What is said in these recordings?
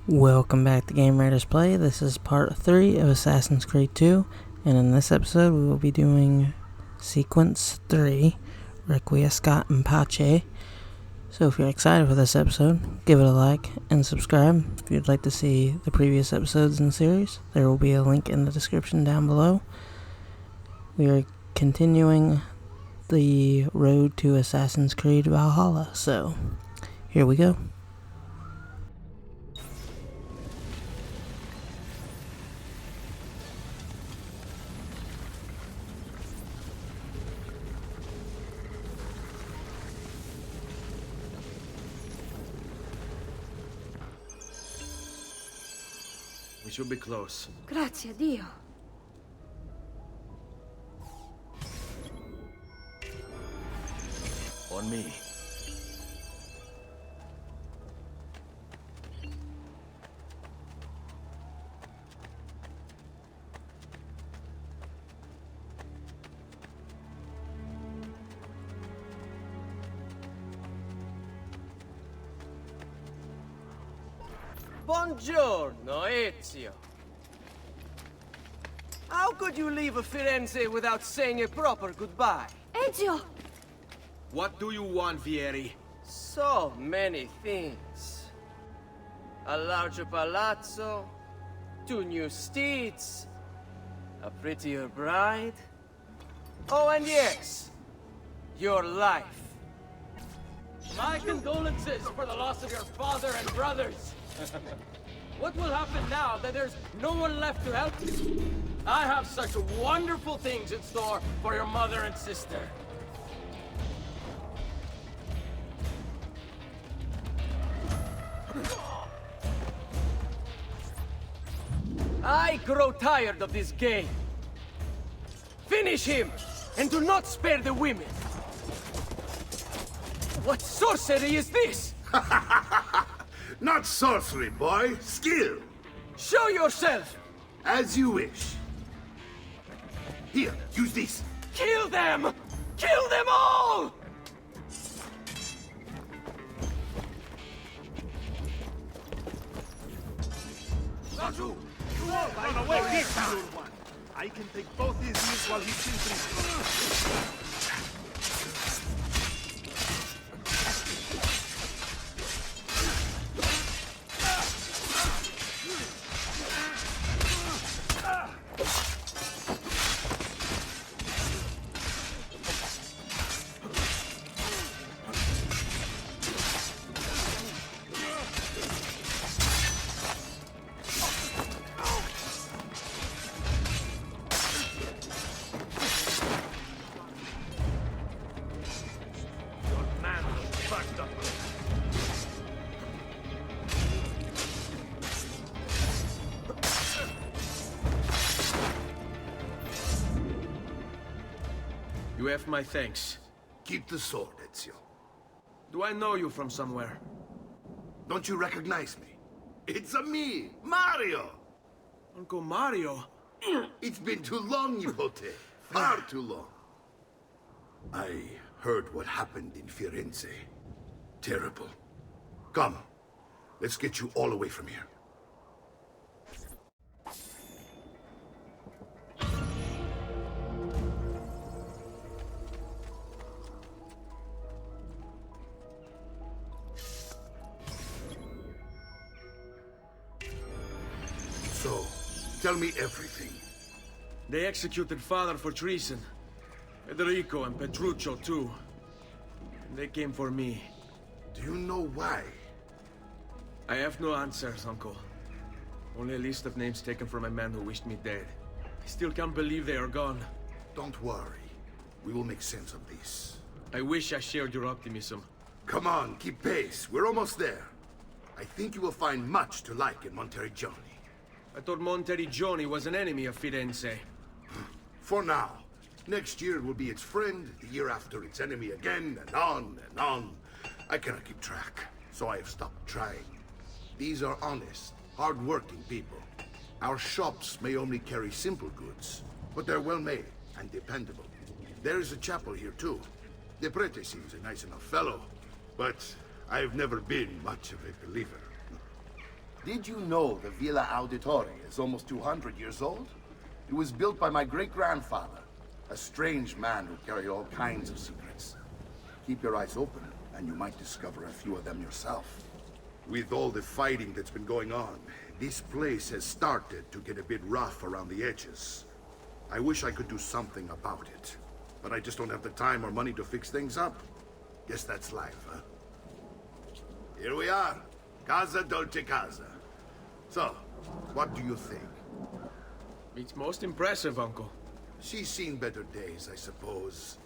Welcome back to GameRaidersPlay. This is part 3 of Assassin's Creed 2, and in this episode we will be doing Sequence 3, Requiescat and Pace. So if you're excited for this episode, give it a like and subscribe. If you'd like to see the previous episodes in the series, there will be a link in the description down below. We are continuing the road to Assassin's Creed Valhalla, so here we go. We should be close. Grazie a Dio. On me. Buongiorno, Ezio. How could you leave Firenze without saying a proper goodbye? Ezio! What do you want, Vieri? So many things. A larger palazzo, 2 new steeds, a prettier bride. Oh, and yes, your life. My condolences for the loss of your father and brothers. What will happen now that there's no one left to help you? I have such wonderful things in store for your mother and sister. I grow tired of this game. Finish him, and do not spare the women. What sorcery is this? Not sorcery, boy. Skill. Show yourself! As you wish. Here, use this. Kill them! Kill them all! Raju, you all run away this little one. I can take both his ears while he simply... You have my thanks. Keep the sword, Ezio. Do I know you from somewhere? Don't you recognize me? It's a me, Mario! Uncle Mario? It's been too long, Nipote. Far too long. I heard what happened in Firenze. Terrible. Come, let's get you all away from here. So, tell me everything. They executed father for treason. Federico and Petruccio too. And they came for me. Do you know why? I have no answers, Uncle. Only a list of names taken from a man who wished me dead. I still can't believe they are gone. Don't worry. We will make sense of this. I wish I shared your optimism. Come on, keep pace. We're almost there. I think you will find much to like in Monteriggioni. I thought Monteriggioni was an enemy of Firenze. For now. Next year it will be its friend, the year after its enemy again, and on and on. I cannot keep track, so I have stopped trying. These are honest, hard-working people. Our shops may only carry simple goods, but they're well-made and dependable. There is a chapel here, too. The prete seems a nice enough fellow, but I've never been much of a believer. Did you know the Villa Auditore is almost 200 years old? It was built by my great-grandfather, a strange man who carried all kinds of secrets. Keep your eyes open, and you might discover a few of them yourself. With all the fighting that's been going on, this place has started to get a bit rough around the edges. I wish I could do something about it, but I just don't have the time or money to fix things up. Guess that's life, huh? Here we are. Casa Dolce Casa. So, what do you think? It's most impressive, Uncle. She's seen better days, I suppose.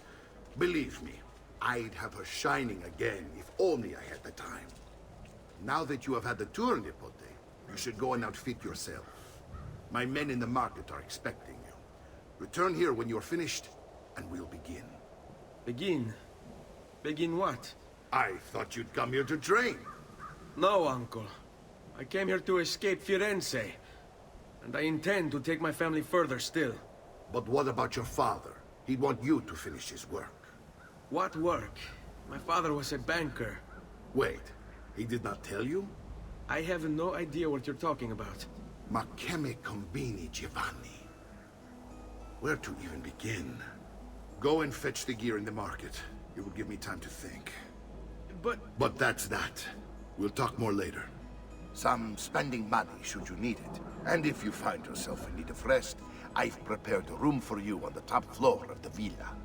Believe me, I'd have her shining again if only I had the time. Now that you have had the tour, Nipote, you should go and outfit yourself. My men in the market are expecting you. Return here when you're finished, and we'll begin. Begin? Begin what? I thought you'd come here to train. No, Uncle. I came here to escape Firenze. And I intend to take my family further still. But what about your father? He'd want you to finish his work. What work? My father was a banker. Wait, he did not tell you? I have no idea what you're talking about. Ma che me combini, Giovanni? Where to even begin? Go and fetch the gear in the market. It will give me time to think. But that's that. We'll talk more later. Some spending money should you need it. And if you find yourself in need of rest, I've prepared a room for you on the top floor of the villa.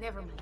Never mind.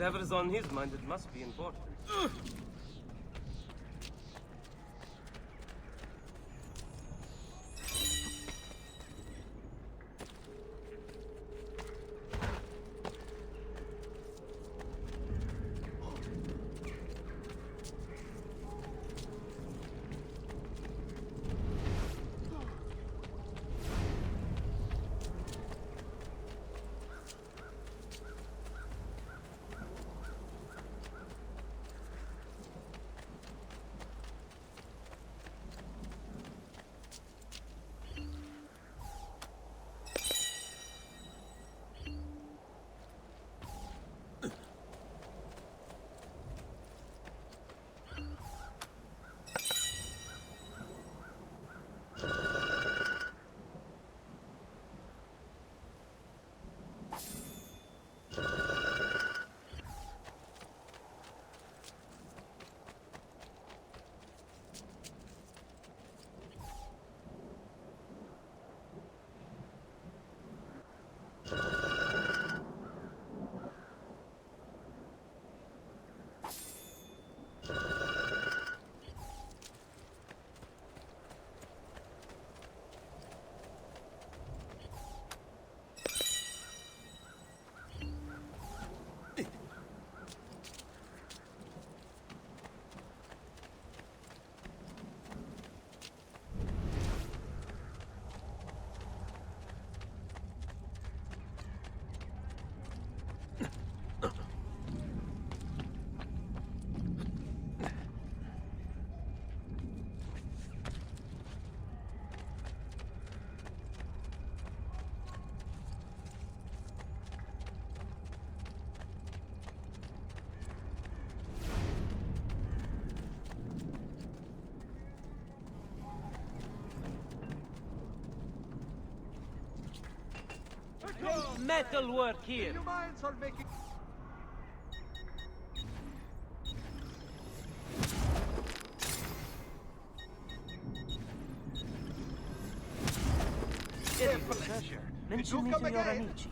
Whatever's on his mind, it must be important. Metal work here. Do you mind sort making... Mention me to your amici.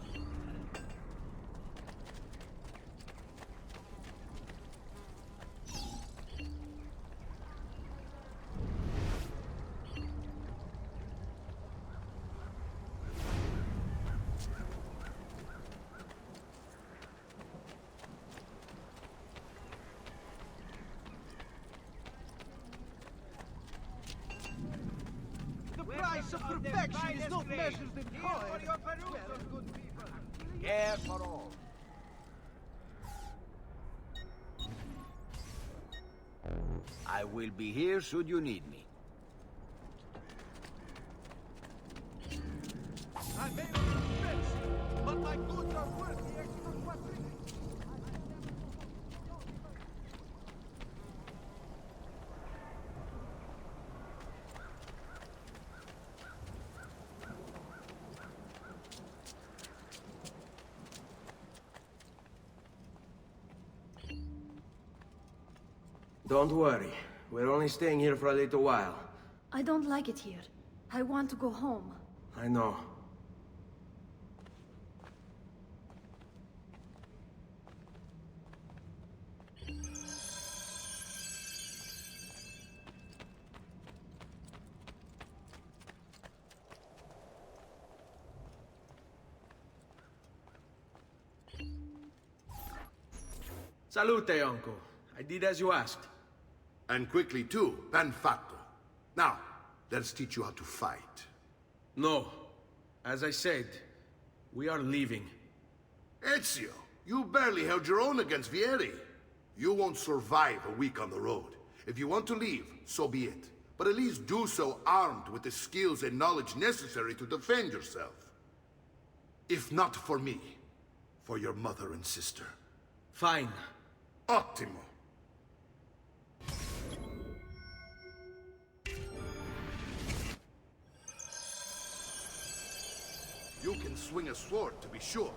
The price of perfection is not measured in coin. Care for all. I will be here should you need me. I may not be expensive, but my goods are worth the extra quadrillion. Don't worry. We're only staying here for a little while. I don't like it here. I want to go home. I know. Salute, uncle. I did as you asked. And quickly too, ben fatto. Now, let's teach you how to fight. No. As I said, we are leaving. Ezio, you barely held your own against Vieri. You won't survive a week on the road. If you want to leave, so be it. But at least do so armed with the skills and knowledge necessary to defend yourself. If not for me, for your mother and sister. Fine. Ottimo. You can swing a sword, to be sure,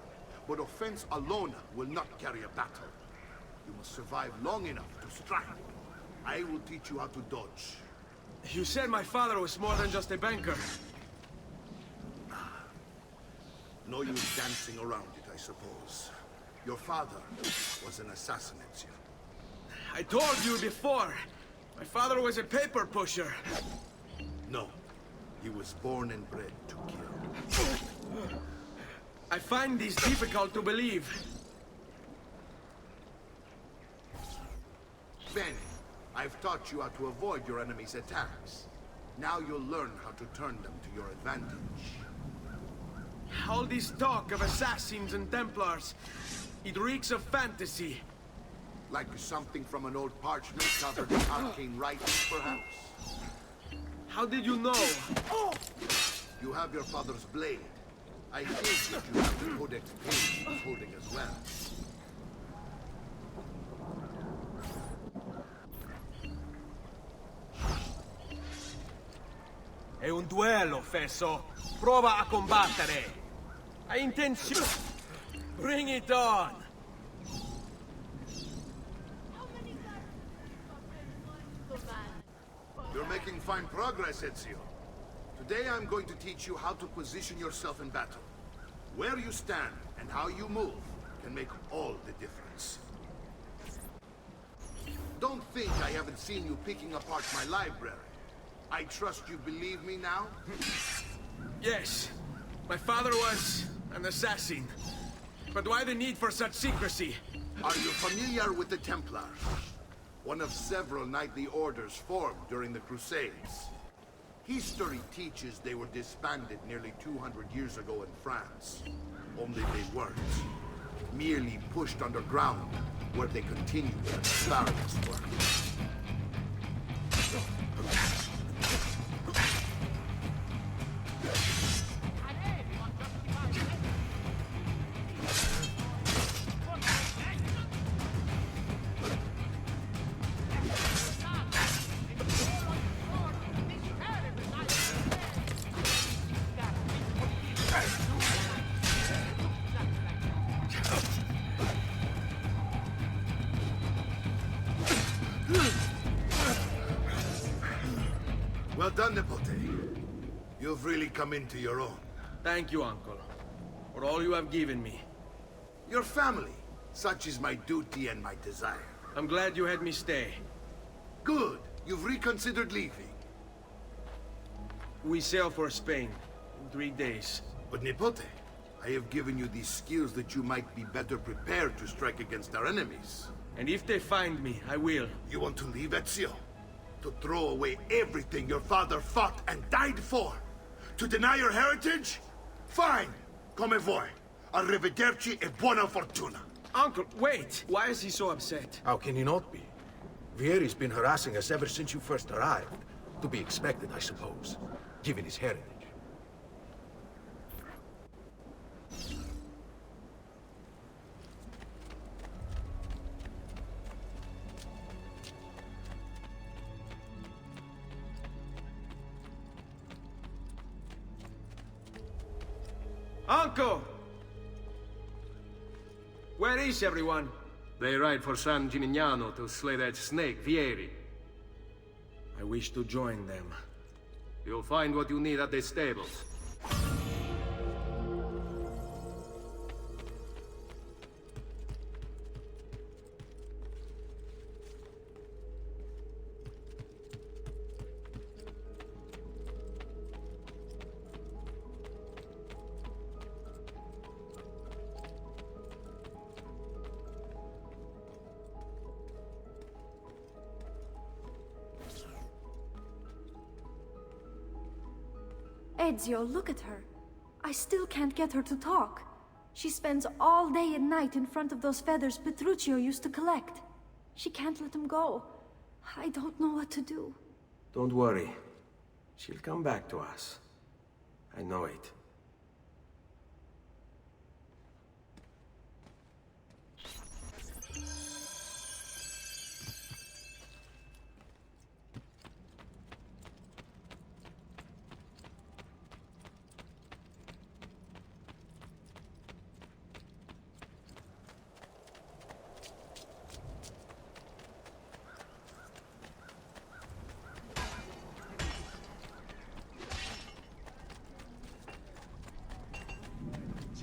but offense alone will not carry a battle. You must survive long enough to strike. I will teach you how to dodge. You said my father was more than just a banker. No use dancing around it, I suppose. Your father was an assassin, Ezio. I told you before. My father was a paper pusher. No. He was born and bred to kill. I find this difficult to believe. Benny, I've taught you how to avoid your enemy's attacks. Now you'll learn how to turn them to your advantage. All this talk of Assassins and Templars, it reeks of fantasy. Like something from an old parchment covered in arcane writings, perhaps? How did you know? You have your father's blade. I think that you have the codex page he's holding as well. È un duello, Fesso. Prova a combattere. Hai intenzione? Bring it on! You're making fine progress, Ezio. Today I'm going to teach you how to position yourself in battle. Where you stand and how you move can make all the difference. Don't think I haven't seen you picking apart my library. I trust you believe me now? Yes. My father was an assassin. But why the need for such secrecy? Are you familiar with the Templars? One of several knightly orders formed during the Crusades. History teaches they were disbanded nearly 200 years ago in France. Only they weren't. Merely pushed underground, where they continued their nefarious work. Well done, Nipote. You've really come into your own. Thank you, Uncle, for all you have given me. Your family. Such is my duty and my desire. I'm glad you had me stay. Good. You've reconsidered leaving. We sail for Spain in 3 days. But Nipote, I have given you these skills that you might be better prepared to strike against our enemies. And if they find me, I will. You want to leave, Ezio? To throw away everything your father fought and died for? To deny your heritage? Fine! Come vuoi. Arrivederci e buona fortuna. Uncle, wait! Why is he so upset? How can he not be? Vieri's been harassing us ever since you first arrived. To be expected, I suppose, given his heritage. Uncle! Where is everyone? They ride for San Gimignano to slay that snake, Vieri. I wish to join them. You'll find what you need at the stables. Ezio, look at her. I still can't get her to talk. She spends all day and night in front of those feathers Petruchio used to collect. She can't let them go. I don't know what to do. Don't worry. She'll come back to us. I know it.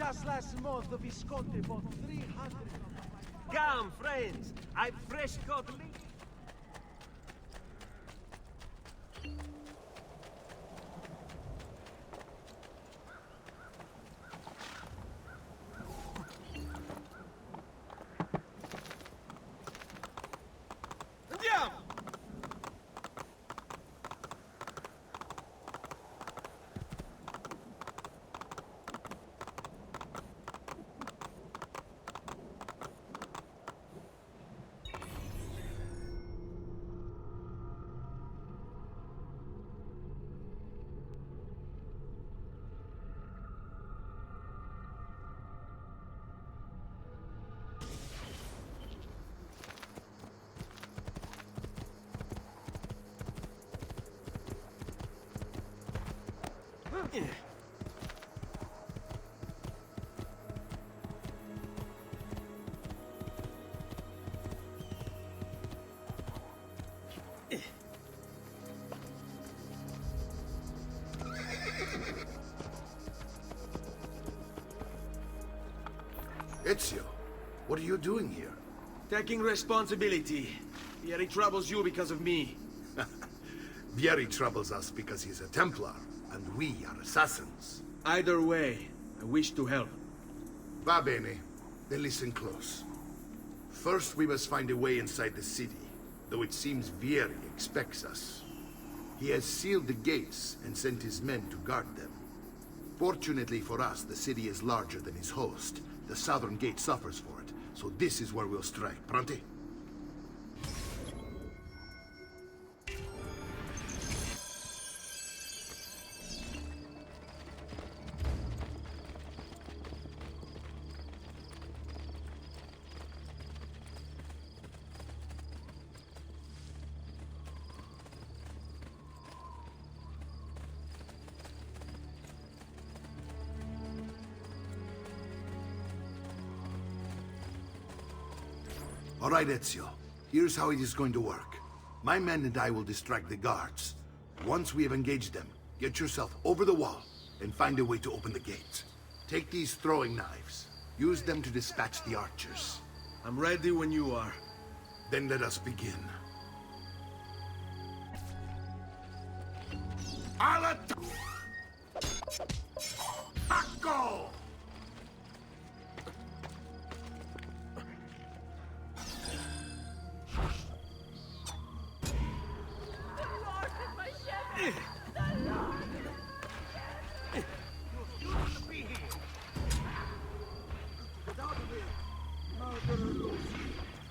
Just last month, the Visconti bought 300. Come, friends. I've fresh cut leaf. Andiamo! Ezio, what are you doing here? Taking responsibility. Vieri troubles you because of me. Vieri troubles us because he's a Templar, and we are assassins. Either way, I wish to help. Va bene. Then listen close. First, we must find a way inside the city, though it seems Vieri expects us. He has sealed the gates and sent his men to guard them. Fortunately for us, the city is larger than his host. The southern gate suffers for it, so this is where we'll strike. Pronti? All right, Ezio. Here's how it is going to work. My men and I will distract the guards. Once we have engaged them, get yourself over the wall and find a way to open the gate. Take these throwing knives. Use them to dispatch the archers. I'm ready when you are. Then let us begin. Attacco!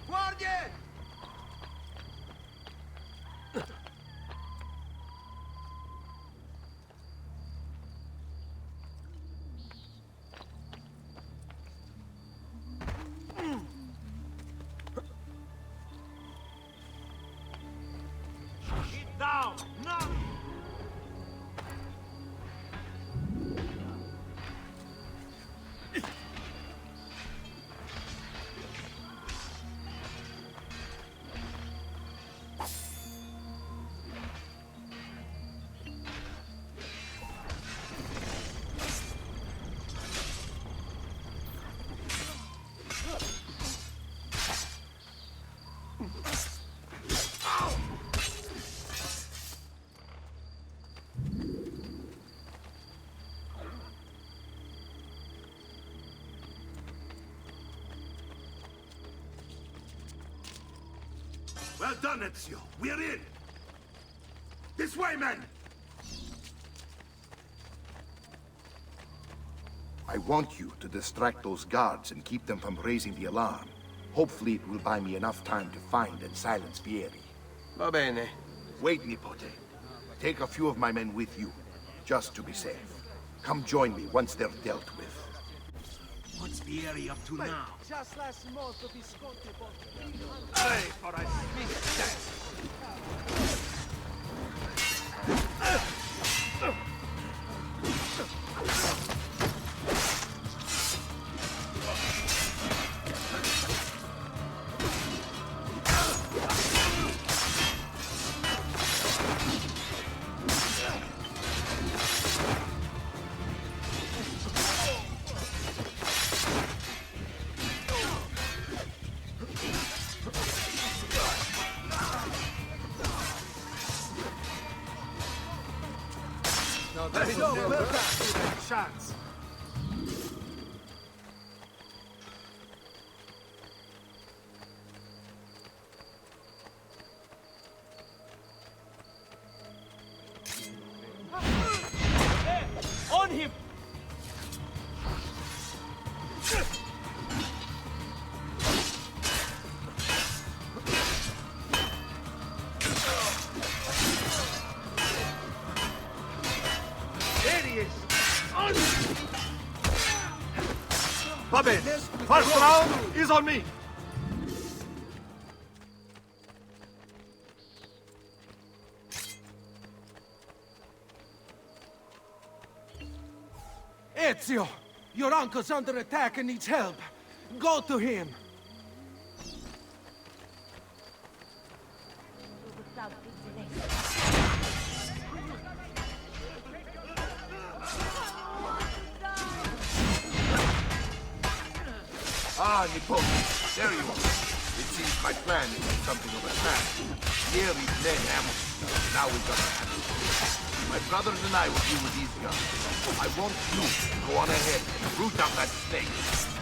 Guardie! Get down! No! Well done, Ezio. We're in. This way, men! I want you to distract those guards and keep them from raising the alarm. Hopefully it will buy me enough time to find and silence Vieri. Va bene. Wait, Nipote. Take a few of my men with you, just to be safe. Come join me once they're dealt with. What's Vieri up to now? Just last month, the Visconti bought 300. Hey, for a smith Well done. Chance. On him! There he is. On! Puppet, first round is on me. Ezio, your uncle's under attack and needs help. Go to him. Ah, Nippon, there you are. It seems my plan is something of a trap. Here is Ned Hammer. Now we got to handle it. My brothers and I will deal with these guys. I want you to go on ahead and root out that snake.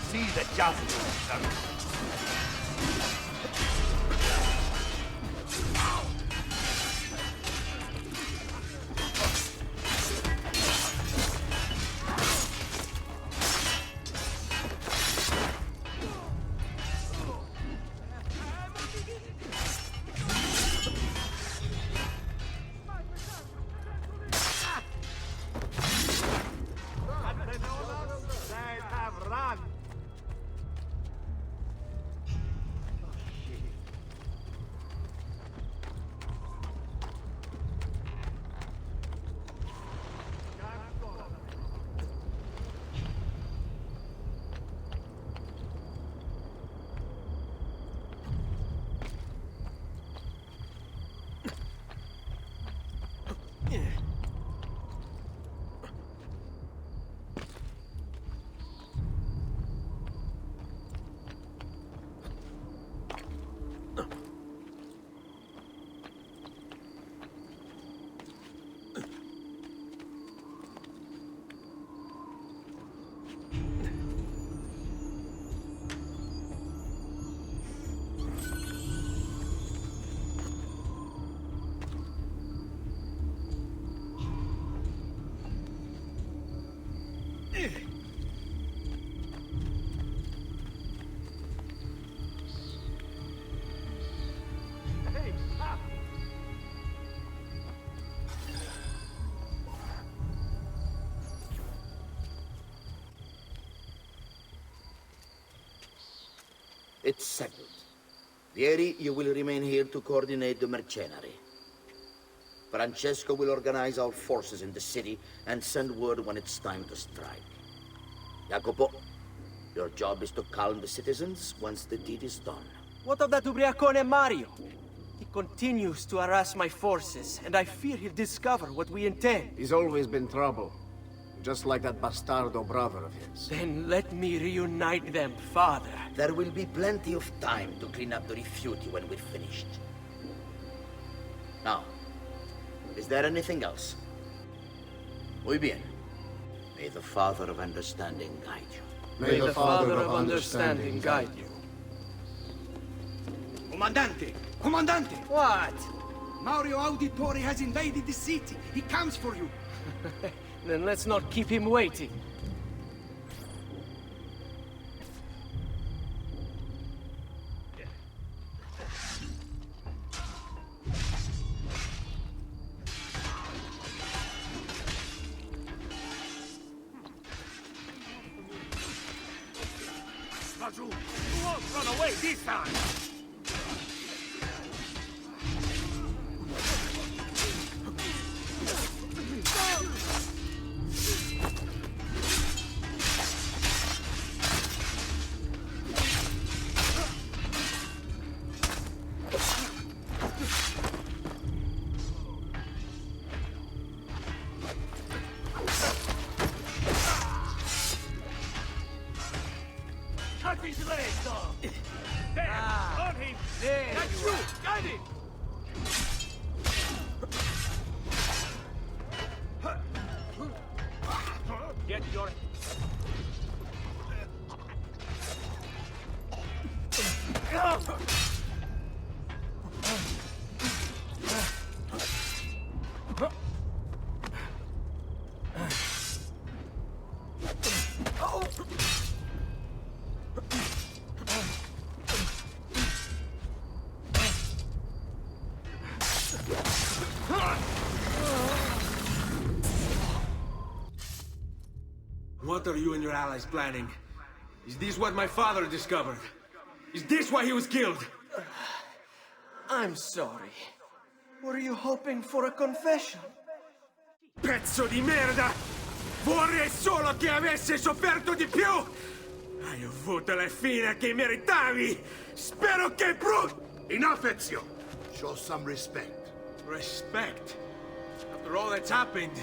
See that justice is done. It's settled. Vieri, you will remain here to coordinate the mercenary. Francesco will organize our forces in the city and send word when it's time to strike. Jacopo, your job is to calm the citizens once the deed is done. What of that ubriacone Mario? He continues to harass my forces, and I fear he'll discover what we intend. He's always been trouble. Just like that bastardo brother of his. Then let me reunite them, father. There will be plenty of time to clean up the rifiuti when we're finished. Now, is there anything else? Muy bien. May the Father of Understanding guide you. May the Father of Understanding guide you. Comandante! Comandante! What? Mario Auditore has invaded the city. He comes for you. Then let's not keep him waiting. Raju, you won't run away this time! Cut his legs off! There! On him! There That's you you! are. Got it! Get your... What are you and your allies planning? Is this what my father discovered? Is this why he was killed? I'm sorry. Were you hoping for a confession? Pezzo di merda! Vorrei solo che avesse sofferto di più! Hai avuto la fine che meritavi! Spero che Enough, Ezio! Show some respect. Respect? After all that's happened,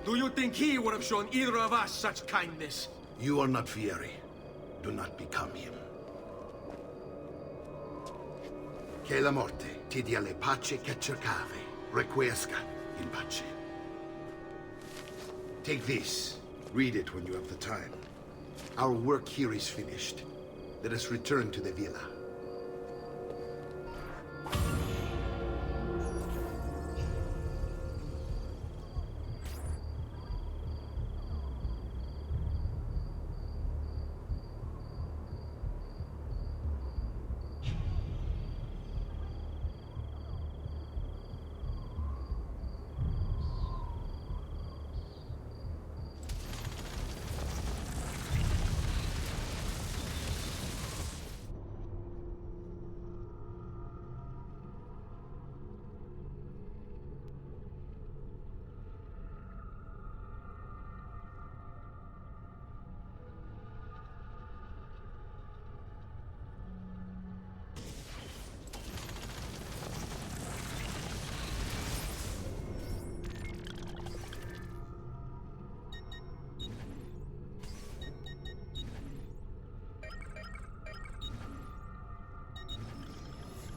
do you think he would have shown either of us such kindness? You are not Fieri. Do not become him. Che la morte ti dia le pace che cercavi. Requiescat in pace. Take this. Read it when you have the time. Our work here is finished. Let us return to the villa.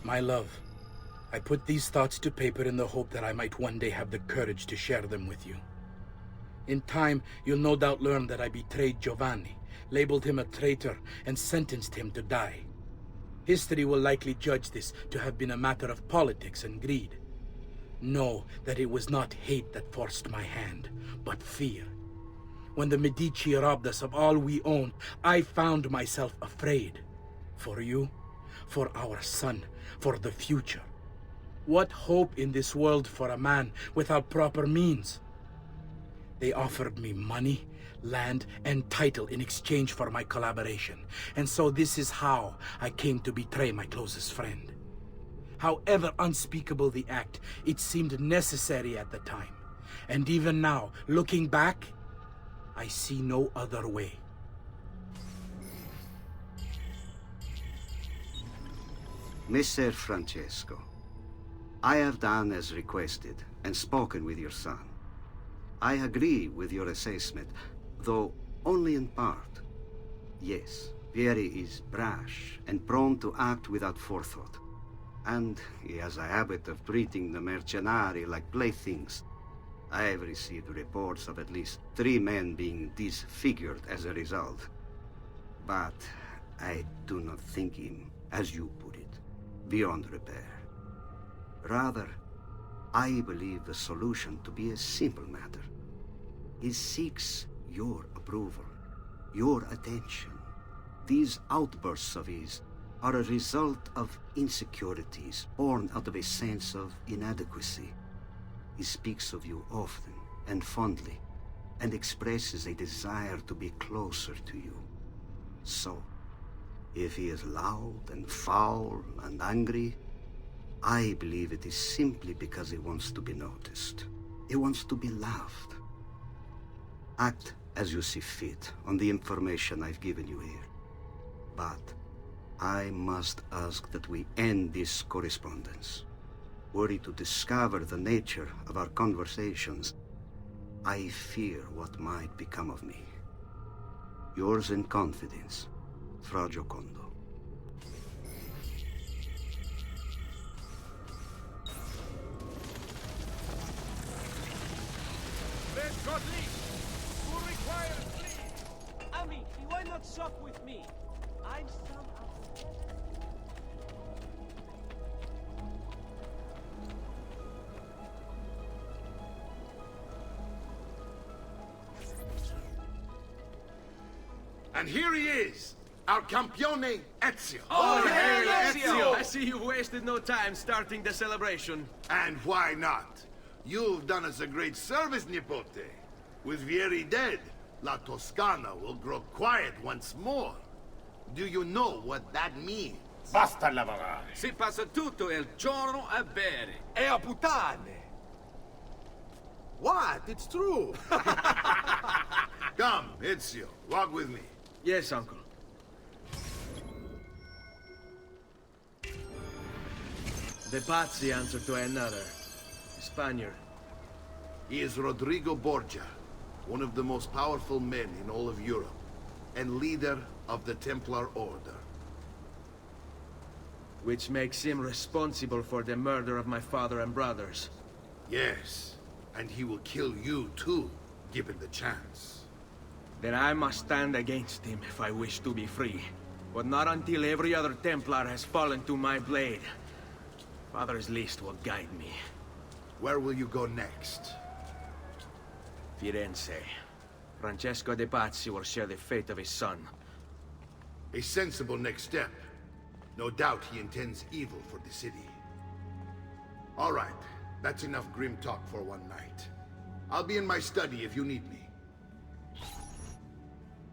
My love, I put these thoughts to paper in the hope that I might one day have the courage to share them with you. In time, you'll no doubt learn that I betrayed Giovanni, labeled him a traitor, and sentenced him to die. History will likely judge this to have been a matter of politics and greed. Know that it was not hate that forced my hand, but fear. When the Medici robbed us of all we owned, I found myself afraid. For you, for our son, for the future. What hope in this world for a man without proper means? They offered me money, land, and title in exchange for my collaboration. And so this is how I came to betray my closest friend. However unspeakable the act, it seemed necessary at the time. And even now, looking back, I see no other way. Messer Francesco, I have done as requested and spoken with your son. I agree with your assessment, though only in part. Yes, Vieri is brash and prone to act without forethought. And he has a habit of treating the mercenari like playthings. I have received reports of at least 3 men being disfigured as a result. But I do not think him, as you put it, beyond repair. Rather, I believe the solution to be a simple matter. He seeks your approval, your attention. These outbursts of his are a result of insecurities born out of a sense of inadequacy. He speaks of you often and fondly, and expresses a desire to be closer to you. So, if he is loud and foul and angry, I believe it is simply because he wants to be noticed. He wants to be loved. Act as you see fit on the information I've given you here. But I must ask that we end this correspondence. Were he to discover the nature of our conversations, I fear what might become of me. Yours in confidence, Fra Giocondo. Where's Godly? Who requires What's up with me? I'm somehow... And here he is, our campione Ezio. Oh, hey, Ezio! I see you've wasted no time starting the celebration. And why not? You've done us a great service, Nipote. With Vieri dead, La Toscana will grow quiet once more. Do you know what that means? Basta lavorare. Si passa tutto il giorno a bere. E a puttane! What? It's true! Come, Ezio, walk with me. Yes, uncle. The Pazzi answer to another. A Spaniard. He is Rodrigo Borgia, one of the most powerful men in all of Europe, and leader of the Templar Order. Which makes him responsible for the murder of my father and brothers. Yes, and he will kill you too, given the chance. Then I must stand against him if I wish to be free. But not until every other Templar has fallen to my blade. Father's list will guide me. Where will you go next? Firenze. Francesco de Pazzi will share the fate of his son. A sensible next step. No doubt he intends evil for the city. All right, that's enough grim talk for one night. I'll be in my study if you need me.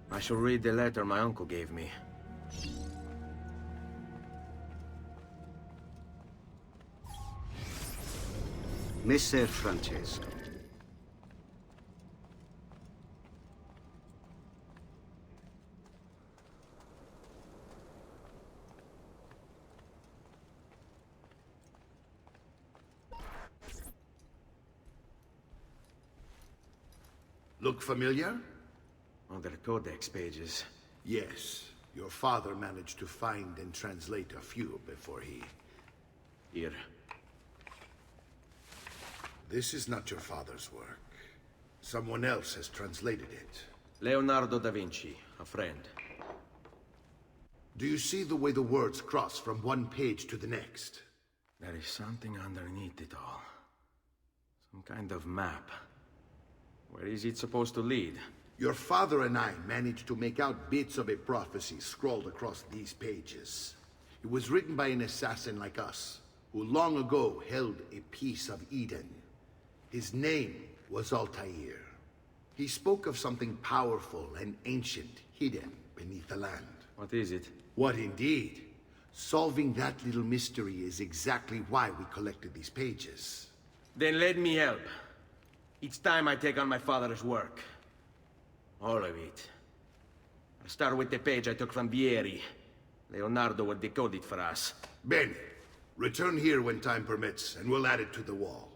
I shall read the letter my uncle gave me. Messer Francesco. Look familiar? On their codex pages. Yes. Your father managed to find and translate a few before he... Here. This is not your father's work. Someone else has translated it. Leonardo da Vinci, a friend. Do you see the way the words cross from one page to the next? There is something underneath it all. Some kind of map. Where is it supposed to lead? Your father and I managed to make out bits of a prophecy scrawled across these pages. It was written by an assassin like us, who long ago held a piece of Eden. His name was Altair. He spoke of something powerful and ancient hidden beneath the land. What is it? What indeed? Solving that little mystery is exactly why we collected these pages. Then let me help. Each time I take on my father's work. All of it. I'll start with the page I took from Vieri. Leonardo will decode it for us. Bene. Return here when time permits, and we'll add it to the wall.